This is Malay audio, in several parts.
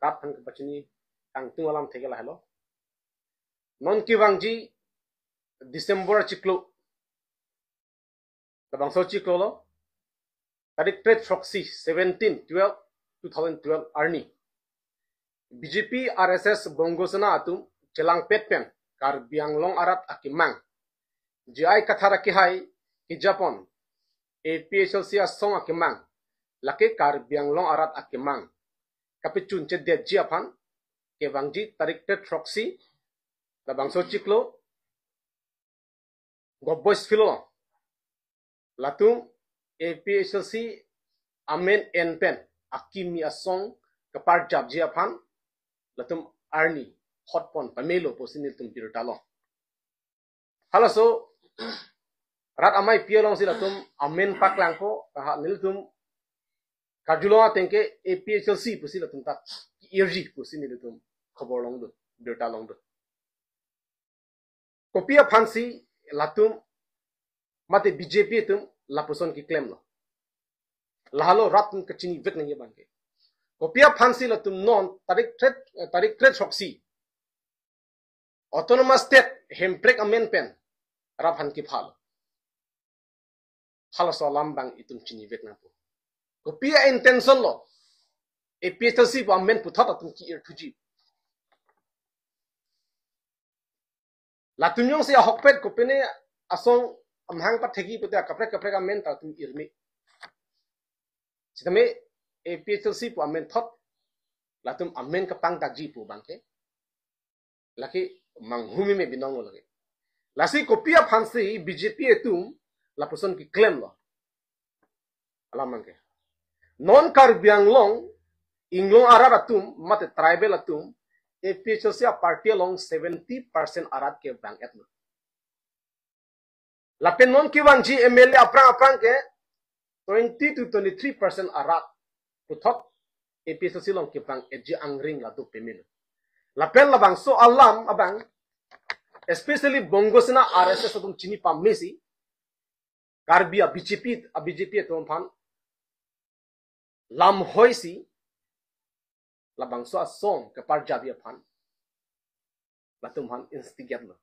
rap han kapachini tang tungalam thegela hello non ki wangji December chiklo labang so chiklo lo tarik trade proxy 17/12/2012 arni BJP RSS Bongosena atum chelang petpen kar bianglong arat akimang GI kathara ki hai ki Japan APHLC asong akimang lake kar bianglong arat akimang kapichun che de jiapan ke wangji tarik trade proxy labang so chiklo Gobbois filo latum APHLC amen enpen akimi asong kapar jab jiapan latum arni hotpon pamelo posinil tum pirtalo hala so rat amai piolong si latum amen paklang po nil tum kajulonga tengke APHLC posi latum tak irji posinil tum khoborlong do pirtalong do kopia phansi latum mate BJP tum lapuson Keklem lo lahalo ratun kachini vek nang bangke kopia phansi latum non tarik trade proxy autonomous state hemprek amendment raphan ki phal hala so lambang itum chini vek nang po kopia intention lo APHLC po amend puthat atum ki ir thuji latunyong si hokpet kopene asong amhang pa thegi puta kapre ka men ta tum irmi sitame APHLC po amen thot latum amen ka pang daji po bangke laki manghumi me binong lage lasi kopia phansi BJP etum lapuson Keklem lo alamangke non kar bianglong inglong arar atum mate tribal atum APHLC a party along 70% arat ke bang etno lapen non ki wangji MLA aprang ke 20 to 23% arat puthot APHLC long ke bang eji angring la do pemil lapen labang so alam abang especially Bongosena RSS atum chini pam mesi karbia BJP atum phan lam hoisi labang so asong ke par jabia phan latum han instigate lo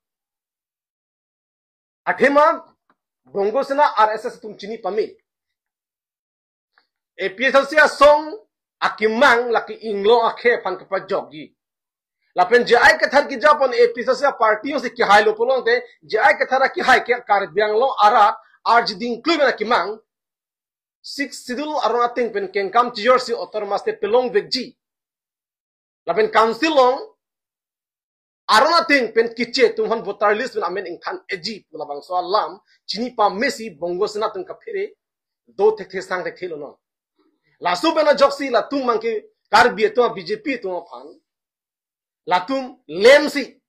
athema Bongosena RSS tum chini pami APHLC asong akimang laki inglo akhe phan ka jogi lapen jai ka thar ki Japan APHLC partiyon se ki hailo polong te jai ka thara ki hai ke kar bianglo ara arjiding kluben akimang 6 sidul arona ting pen kenkam jersey autonomous te pelong vegji lapen council long arona ting pen kiche tumhan voter list pen amen ingkhan eji pulabang so lam chini pa messi Bongosena tung kaphere do thek sang thek khelo no lasu bena joksi la tum mangke karbi to BJP to phan latum lemsi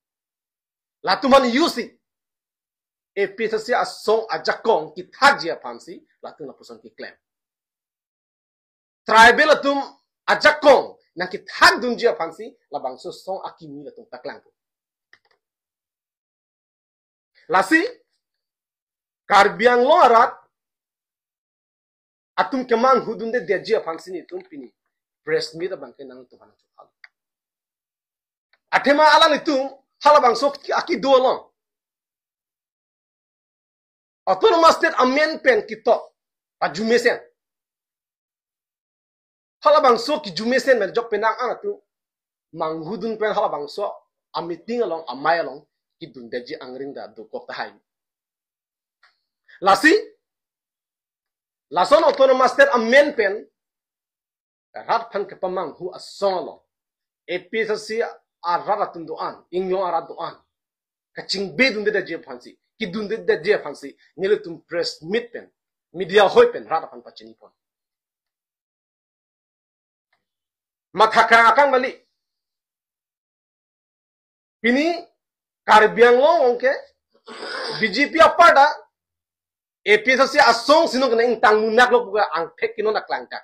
latuman yusi APHLC asong ajakong ki thajia phansi latum lapuson Keklem tribal latum ajakong nang ki thak dunjia phansi labang so song akimi latum taklang lasi karbiang lo arat atum kemang hudunde dejia phansi ni tum pini press meet bangke nang tu bana chukal athema ala ni tum halabang sok aki dolong autonomous state amendment kito ajumesen halabang sok ki jumesen men jok penang ana tu manghudun pen halabang so amiting along amay along ki dundeji angring da do kok tahay lasi lason autonomous state amendment rat phan ke pamang hu asolo APHLC araratun doan inglo arat doan kaching be dunde da je phansi ki dunde da je phansi niletum press meet pen media hoy pen rat phan pachini pon mathaka akang bali pini karbiang lo ongke BJP apada APHLC asong sinong na ing tangmunak lo buka ang pek kino naklang tak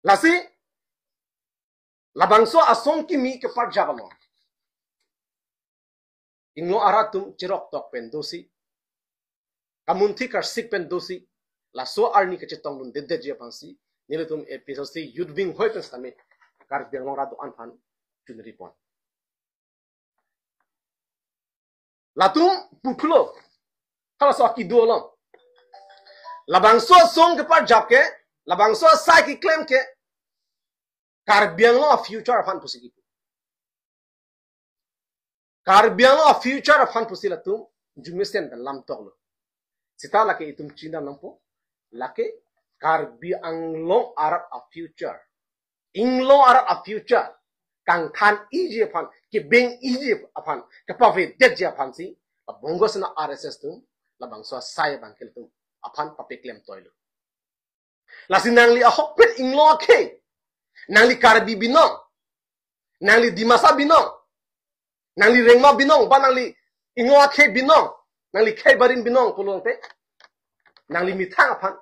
lasi labangso asong kimi ke par jabalo inglo aratum chirok tok pen dosi kamunthi kar sik pen dosi laso arni ke chetong lun de je pansi Nile tum episode si yudbing hoi pen stame karbiang long rado anpan junri pon. Latum pukulo kalau so aki duo long. Labang so song ke par jap ke labang so sai ki claim ke karbiang long future fan pusigi. Karbiang long future fan pusi latum jumisen dan lam toklo. Sita laki itum Cina nampo laki karbiang long arat a future. Inglo arat a future. Kang tan Egypt pan ke beng Egypt apan ke pavi det Japan si Bongosena RSS tu labang so sai bang kel tu apan Keklem toilu. Lasi nangli a hokpet inglo ke nangli karbi binong nangli dimasa binong nangli rengma binong ba nangli inglo ke binong nangli ke barin binong pulong te nangli mitang apan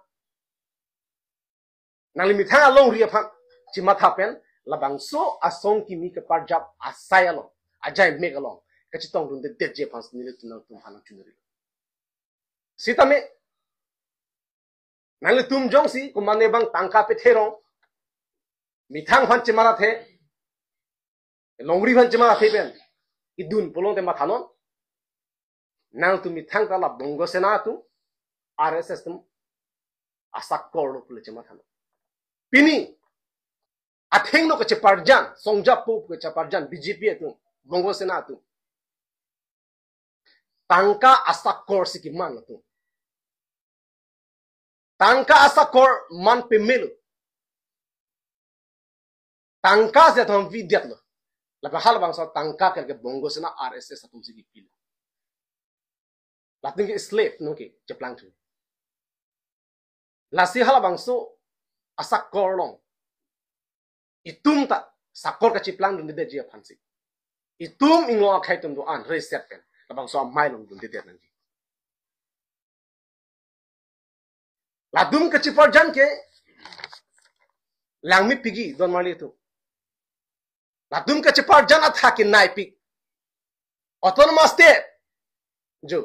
nangli mitang along ri apan cimat hapen labang so asong kimi ke parjap asai along ajai make along kacitong runde det Japan nile tunang tum hanang chunuri sitame nangli tum jong si kumane bang tangka pe therong mitang han cimara the longri han cimara the ben idun polong te mathanon nang tu mitang tala Bongosena tu RSS tum asak korlo pule cimathanon pini atheng no ke parjan songjap pu ke parjan BJP tu Bongosena tu tangka asak kor sikiman tu tangka asak kor man pemilu tangka se thom vidyat lo la hal bangsa tangka ke Bongosena RSS atum sigi pil lating ke slave no ke jeplang tu la si hal bangso asak kor long itum ta sakor ka ciplang dun de dia phansi itum inglo khai tum do an reset pen labang so mai long dun de nangji ladum ka cipar jan ke langmi pigi don mali tu ladum ka cipar jan atha ke nai pig autonomous state jo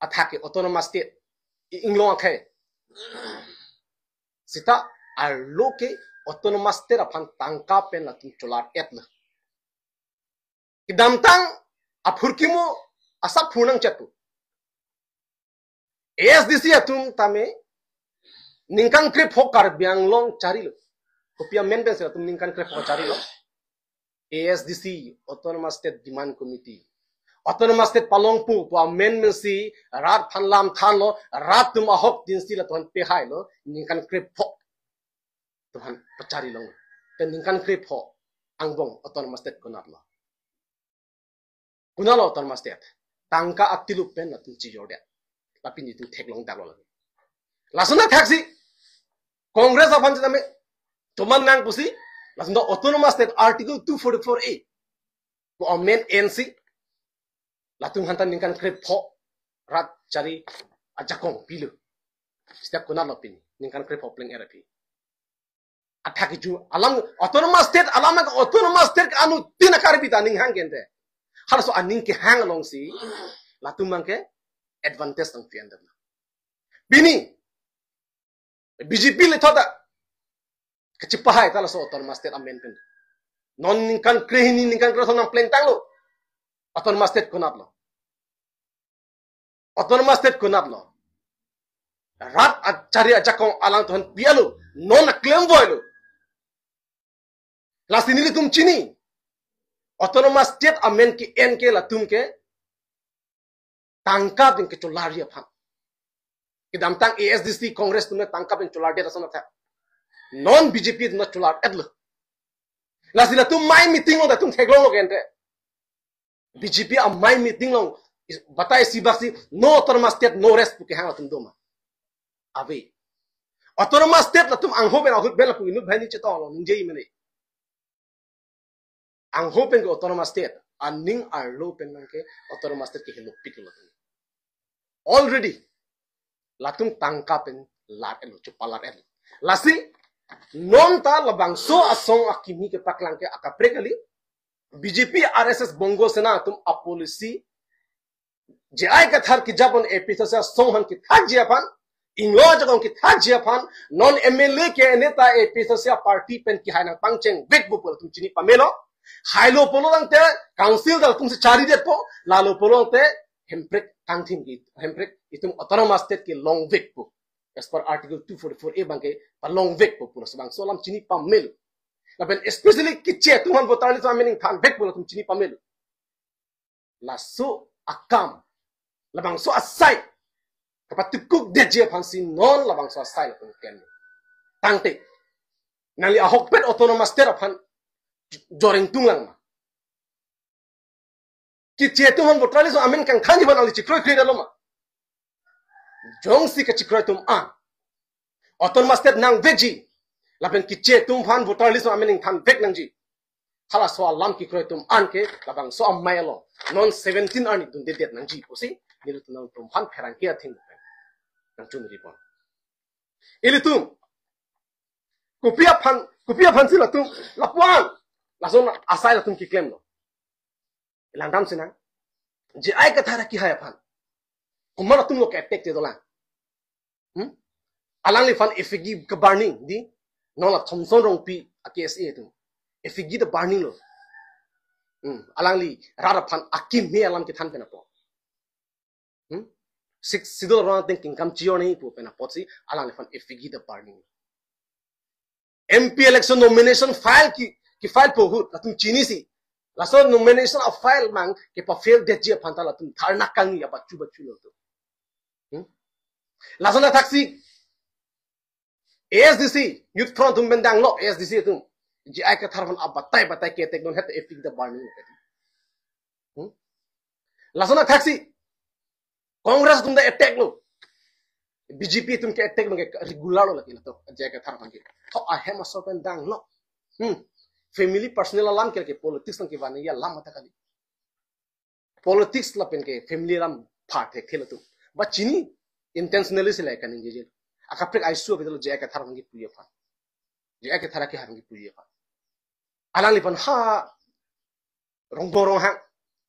atha ke autonomous state inglo khai sita aloke autonomous state apan tangka pen latum cholar etna kidamtang apurkimo asap phunang chatu ASDC atum tame ningkang krip hokar biang long charilo kopia menben se atum ningkang krip hokar charilo ASDC autonomous state demand committee autonomous state palongpu po amendment si rat phanlam thanlo rat tum ahok din si la ton pe hai lo ningkang krip hok Tuhan pecari long dan ningkan krip ho angbong autonomous state kunat lo autonomous state tangka atilup pen natin ci jordet tapi itu tek long dalo lagi lasunda taxi congress apan jame tuman nang pusi lasunda autonomous state article 244A ko amend NC latung hantan ningkan krip ho rat cari ajakong pilu setiap kunat lo pin ningkan krip ho pling RP attack ju alam autonomous state alam autonomous state anu tina karbita ning hang gente halaso aning ke hang long si latum mangke advantage ang fianda bini BJP le thoda kecipahai talaso autonomous state amendment non ningkan krehini ningkan krason ng plan tanglo autonomous state kunat lo autonomous state kunat lo rat at cari ajakong alang tuhan pialo non claim voilo Last ini tum chini autonomous state amen ki en ke la tum ke tangkap in ke cholaria phang kidam tang ASDC congress tum tangkap in cholaria rasana tha non BJP tum cholar edlo last ila tum mai meeting lo da tum theglo lo gente BJP a mai meeting lo batai si baksi no autonomous state no rest ke hang tum doma ave autonomous state la tum angho ben ahut ben la pu inu bhani cheta lo njei mene ang hopen ke autonomous state aning arlo pen ke autonomous state ke hello piklo already latung tangkapen lar elo chupalar elo lasi non ta labang so asong akimi ke paklang ke akaprekali BJP RSS Bongosena tum a policy jai ka thar ki japon episode sa songhan ki thak japan Ingo jagong kita jiapan non MLA ke neta episode party pen ki hainang pangcheng big bu pol tum chini pamelo hailo polo lang te council dal tum se chari det po lalo polo te hemprek kangthim ki hemprek itum autonomous state ki long week bu as per article 244A bangke pa long week bu polo sabang solam chini pamelo laben especially ki che tuman botali to meaning than week polo tum chini pamelo la so akam labang so asai kapat tukuk deje pansi non labang so asai la ken tangte nali ahok pet autonomous state apan joreng tunglang ma ki che tuman botali so amen kang thani ban ali chikroi khri dalo ma jong si ka chikroi tum an autonomous state nang veji laben ki che tum phan botali so amen than vek nang ji hala so alam ki kroi tum an ke labang so amailo non 17 ani dun det nang ji posi nilu tum tum phan pherang ke thing nang chun ri pon ili tum kupia phan sila tum lapwan lason asai la tum ki claim no ilang dam sinang je ai ka thara ki hai phan kumara tum lo ke attack te dola alang li phan efigi ka burning di no la thomson rong pi aksa tu efigi the burning lo alang li rara phan akim me alam ki than pe na po six sidol ron thinking kam chio nahi po pe na po si alang li phan efigi the burning MP election nomination file ki file po hut la tum chini si la so nomination of file mang ke pa fail det je phan ta la tum tharna kang ya ba chu lo to la so na taxi ASDC youth front tum bendang lo ASDC tum ji ai ka tharvan abatai ke tek don het efigi the burning la so na taxi Congress tum da attack lo BJP tum ke attack mang regular lo laki to jaga thar mang to a hema so pen dang lo family personal alam ke politics ng ke bani ya lam mata kali politics la pen ke family ram pha the khelo tu ba chini intentionally se lai kan je akapre ai su be lo jaga thar mang puye pha jaga thar ke harang puye pha alang li pan ha rong borong ha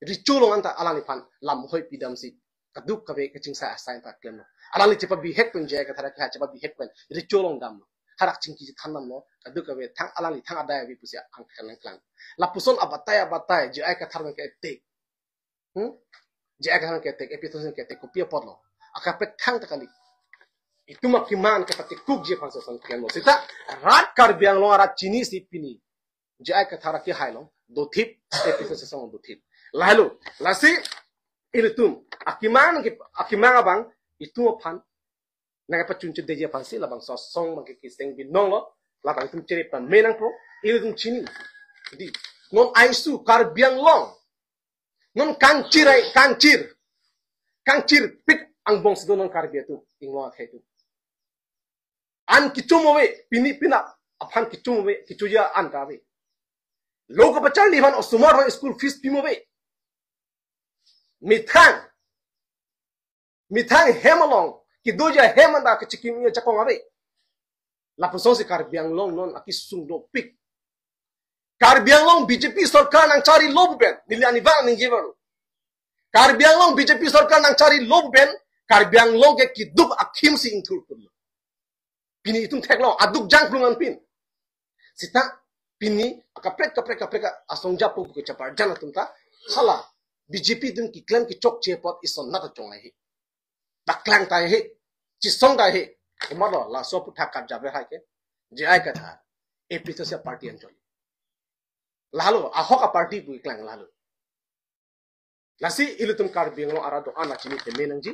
ritual anta alang li pan lam hoi pidam si kaduk kabe kaching sa assign ta klem alang li chepa bi hek pen jaga thara ke ha chepa bi hek pen ritual ong dam harak ching ki thanam no kaduk kabe thang alang li thang adaya bi pusia ang klang la puson abatai je ai ka thar ke te je ai ka thar ke te episode ke te kopia podlo akapet thang ta kali ituma kiman ke pati kuk je panso son klem no sita rat kar biang lo rat chini si pini je ai ka thara ke hailo do thip episode son do thip lalu lasi ilitum akimang abang itu pan naga pacuncu deje pansi labang sosong bang kiseng binong lo labang tum chere pan menang pro ilitum chini di non aisu kar biang long non kancir pik ang bong sido non kar biatu ingwa thetu an kichumowe pina aphan kichumowe kichuya an kawe logo bachar lihan osumar ho school fees pimowe mithang hemalong ki doja hemanda ke chikimia chakong abe la pusong si karbiang long non akisung do pik karbiang long BJP sarkar nang cari lob ben niliani bang ning jibaru karbiang long BJP sarkar nang cari lob ben karbiang long ke kidub akim si intul pul pini itung theklo aduk jang plungan pin sita pini kaprek asong japu ke chapar jana tumta sala BJP dun ki claim ki chok chepot ison nata chong ai baklang tai he chisong tai he emalo la so putha kap jabe ha ke je ai ka tha epito se party anjol lalo ahoka party bu klang lalo lasi ilutum kar binglo arado ana chini te menangji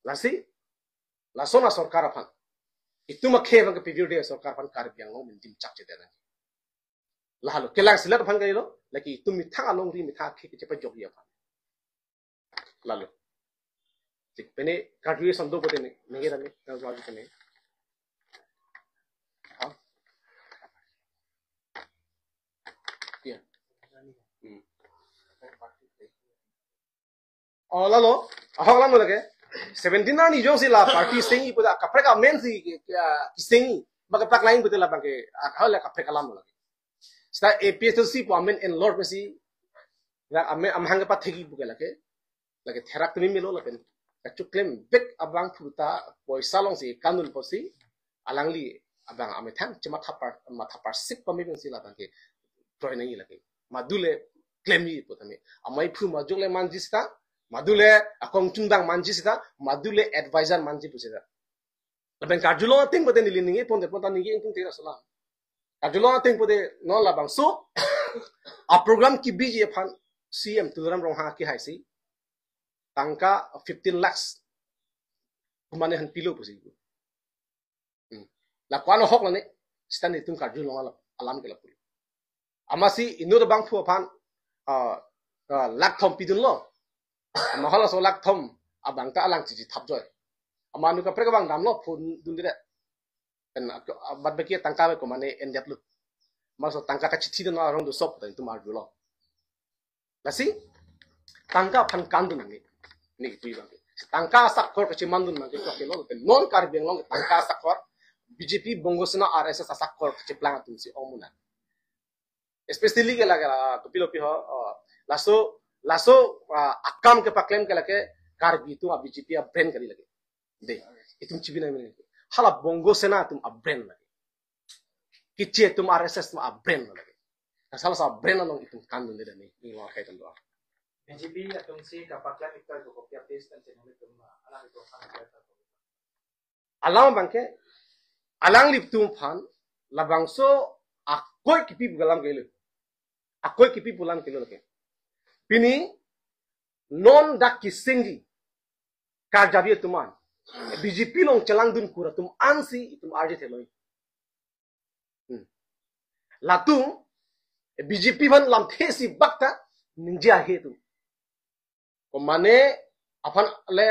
lasi lasona sarkar aphan ituma kheva ke pivio de sarkar aphan kar binglo min dim chak che dena lalo kelang silat aphan gailo laki itumi thang along ri mi tha khe ke chepa jogya aphan lalu cik pene graduation do bote ne ngira ne graduation kene ha ya oh lalu ahok lamu lage 17 na ni jong sila party singi pada kapreka men si singi baga pak lain betul lah bangke akal kapreka lamu lage sta APSC po amen en lord mesi ya amen amhang pa thegi buke lage therapy mi melo lagen Keklem bek abang puta poisa long si kanun posi alangli abang ametang cuma thapar sip pamibing sila bangke troy nangi lagi madule klemi potami amai phu majule manjista madule akong chundang manjista madule advisor manji pusida laben karjulo ting pote niliningi ponte ponta ningi ingtung tira salam karjulo ting pote non labang so a program ki biji phan CM turam rong ha ki haisi tangka 15 lakhs kumane han pilo pusi la kwano hok lane stan itum karju longa alam ke lapul amasi inur bang fu phan lak thom pidun lo ama hala so lak thom abang ta alang chi thapjoy amanu ka preka bang dam lo phun dun dire kan bad baki tangka ko mane endep lu maso tangka ka chithi na rong do sop ta itum arju lo lasi tangka phan kandu nangi ni tui bang tangka sakor ke chimandun mang ke ke lo non kar beng long tangka sakor BJP Bongosena RSS sakor ke chiplang tum si omuna especially ke laga to pilopi ho laso akam ke paklem ke lake kar bitu a BJP a brand kali lage de itum chibina mene hala Bongosena tum a brand lage kiche tum RSS tum a brand lage asal sa brand long itum kandun de ni lo kai tan do BJP atum si kapaklan ikta ko kopya paste dan channel itu alang itu alang bangke alang liptum fan labangso akoi kipi bugalam kele akoi kipi bulan kele lake pini non dak kisengi karjabi tuman BJP long celang dun kura tum ansi itum arje theloi latung BJP van lam thesi bakta ninja he tu ko mane afan le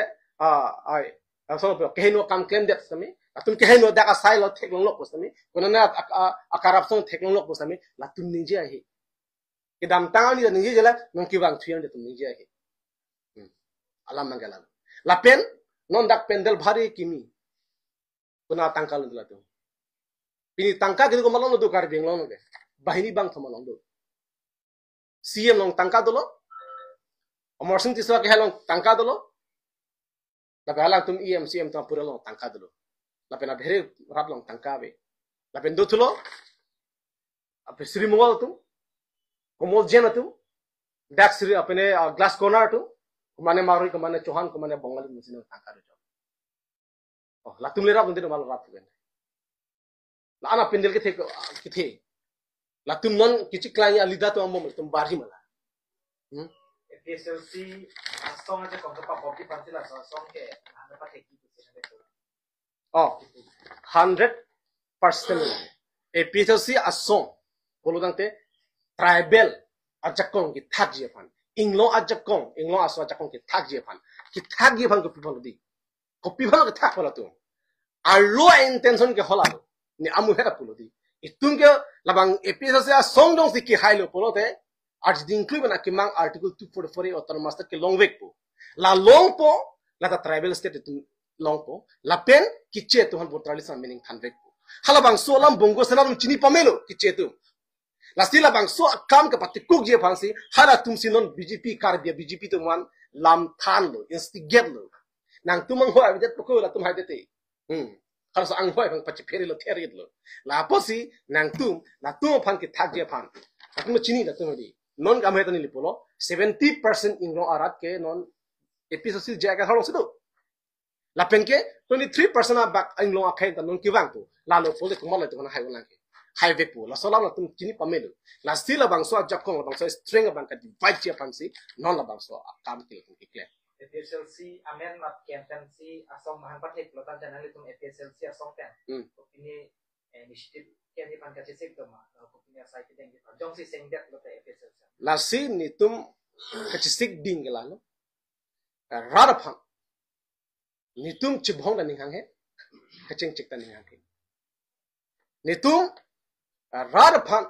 so kehino kam claim det sami latung kehino dak asai lo theklong lo posami konana akarapson theklong lo posami latung ninja he kedam tangani ninja jela nongki bang thuyan det ninja he alam mangala lapen non dak pendel bhari kimi kuna tangkal ndla tu pini tangka gitu ko malong do kar beng long de bahini bang thomalong do CM long tangka dolo Omor sing tiswa ke halong tangka dolo la halang tum CM tum pura long tangka dolo la pena bhere rap long tangka be la pen do thulo ape sri mongol tum komol jena tum dak sri apene glass corner tum kumane marui kumane chohan kumane bongali musin tangka do oh la tum le rap ndino mal rap ben la ana pendel ke the la tum non kichi klai alida to amom tum barhi mala PSLC song aja kong kepak kopi pasti lah song ke anda pakai gitu sih oh 100% PSLC asong boludang te tribal ajakong ki thak jepan inglo aso ajakong ki thak jepan ko people di ko people ke thak pala tu alo intention ke hola ni amu hera pulo di itung ke labang PSLC asong dong si ki hailo polo te Arts include na kimang article 244 autonomous ke long weg po la long po la ta tribal state tu long po la pen kiche tu han botrali sa meaning than weg po hala bang so lam Bongosena dum chini pamelo kiche tu la stila bang so kam ke patikuk je phangsi hara tum sinon BJP kar dia BJP tu man lam than lo instigate lo nang tumang ho abidet ko la tum haidete kalau so ang hoy bang pachi pheri lo therit lo la posi nang tum la tum phan ki thak je phan atum chini la tum di non kami itu nilai polo 70% ingro arat ke non episode jaga harus itu lapen ke 23% abak ingro akai dan non kibang tu lalu polo kumal itu mana highway lagi highway polo solam latung kini pamelu la stila bangso ajakong bangso string bang ka divide cia pansi non la bangso akam ke Keklem PSLC amen mat campaign si asong mahan patek lotan channel itu PSLC asong kan ini initiative kami pan kasih sektor mah punya site yang kita jong si sengdet lo te PSLC lasi nitum kecik ding gelalo rarapan nitum cibhong dan ninghang he kecing cik dan ninghang he nitum rarapan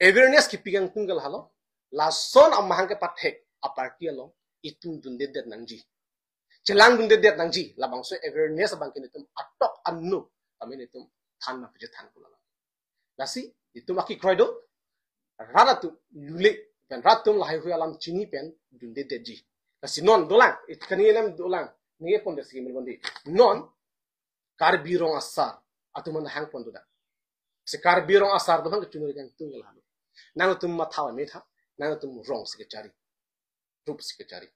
awareness ki pigang tunggal halo lason amahang ke pathek aparti alo itum dundedet nangji celang dundedet nangji labang so awareness bangkin nitum atok annu kami nitum than ma pije than kula lasi nitum aki kroido rara tu lule pen ratum lahai hu alam chini pen dundedet ji kasi non dolang it kanilem dolang ni pon de sigi melbondi non karbirong asar atuman hang pon da se karbirong asar do hang tunur kan tungel halu nang tum mathawa metha nang tum rong sike cari rup sike cari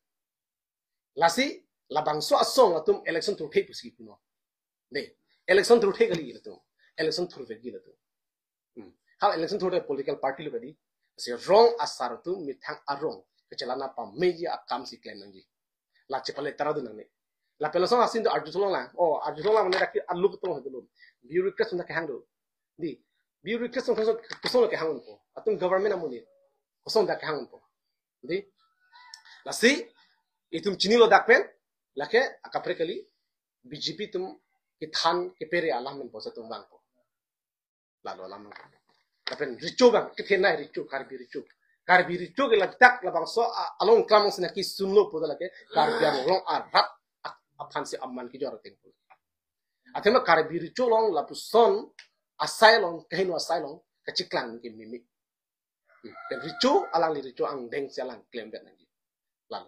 lasi labangso asong atum election thru thei pusi kuno de election thru thei gali to election thru ve gila to hal election thru political party lo kadi se rong asar tu mithang arong kecilana pa meja akam si claim nangji la cepale taradu nang la pelosong asin do arju tolong lang oh arju tolong mane rakki alu ko tolong dulu bureaucrat na kahang di bureaucrat song ko ke hangun po atung government amuni kosong da kahang po di la si itum chini lo dakpen la ke akapre kali BJP tum ki than ke pere alam men posa tum bang po la lo alam tapi ricu bang ketena ricu karbi ricu ke latak labang so along klamong sinaki sunlo po dalake karbi long arat aphan si amman ki jora tengpul atema karbi ricu long lapuson asylum kahino asylum keciklang ki mimi dan ricu alang li ricu ang deng sialang claim bet nangi